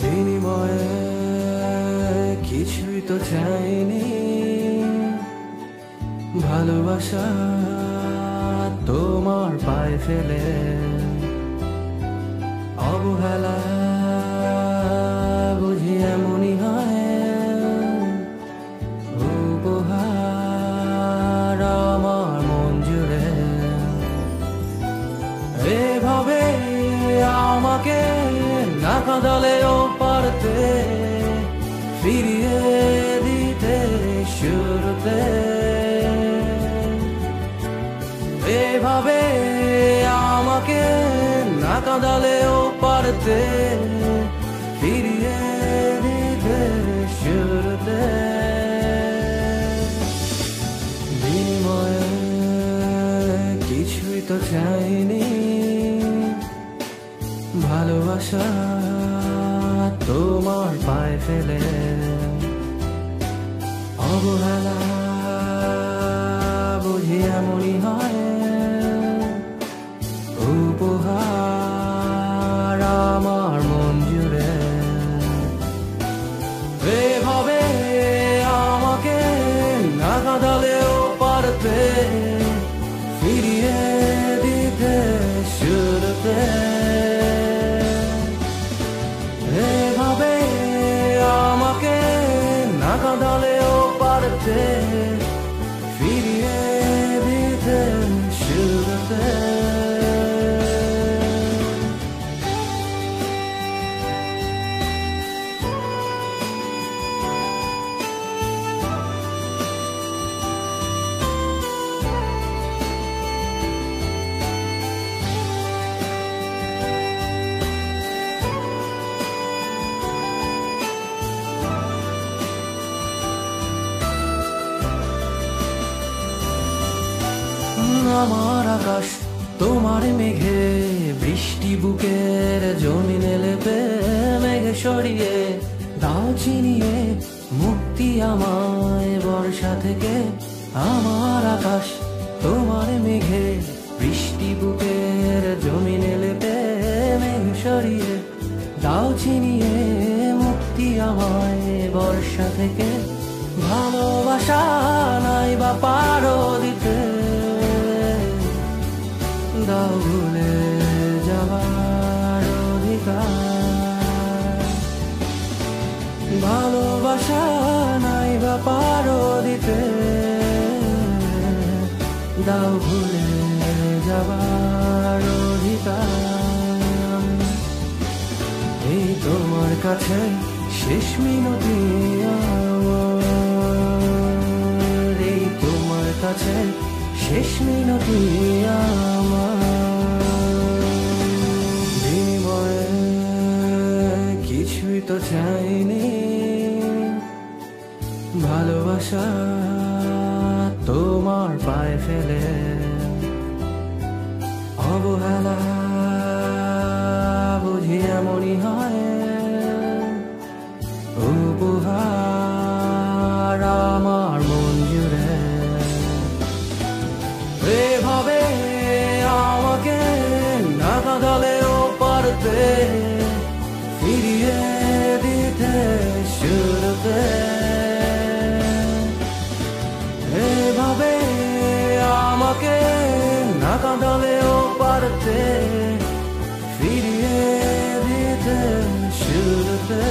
বিনিময়ে কিছুই তো চাইনি, ভালোবাসা তোমার পায়ে ফেলে অবহেলা বুঝি এমনই হয়। উপহার আমার মন জুড়ে এভাবে আমাকে না কাঁদালেও পারতে ফিরিয়ে দিতে শুরুতে। এভাবে আমাকে না কাঁদালেও পারতে ফিরিয়ে দিতে শুরুতে। বিনিময়ে কিছুই তো চাইনি, ভালোবাসা তোমার পায়ে ফেলে অবহেলা বুঝি এমনই হয়। উপহার আমার মন জুড়ে এভাবে আমাকে না কাঁদালেও পারতে ফিরিয়ে দিতে শুরুতে। এভাবে আমাকে না কাঁদালেও পারতে ফিরিয়ে দিতে শুরুতে। আমার আকাশ তোমার মেঘে বৃষ্টি বুকের জমিনে লেপে মেঘে সরিয়ে দাও চিনিয়ে মুক্তি আমায় বর্ষা থেকে। আমার আকাশ তোমার মেঘে বৃষ্টি বুকের জমিনে লেপে মেঘ সরিয়ে দাও চিনিয়ে মুক্তি আমায় বর্ষা থেকে। ভালোবাসা নাই বা পারো দিতে, দাও ভুলে যাবার অধিকার। ভালোবাসা নাই বা পারো দিতে, দাও ভুলে যাবার অধিকার। এই তোমার কাছে শেষ মিনতি আমার, এই তোমার কাছে শেষ মিনতি আমার। বিনিময়ে কিছুই তো চাইনি, ভালোবাসা তোমার পায়ে ফেলে অবহেলা বুঝি এমনই হয়। উপহার আমার মন জুড়ে এভাবে আমাকে না কাঁদালেও পারতে ফিরিয়ে দিতে শুরুতে। এভাবে আমাকে না কাঁদালেও পারতে ফিরিয়ে দিতে শুরুতে।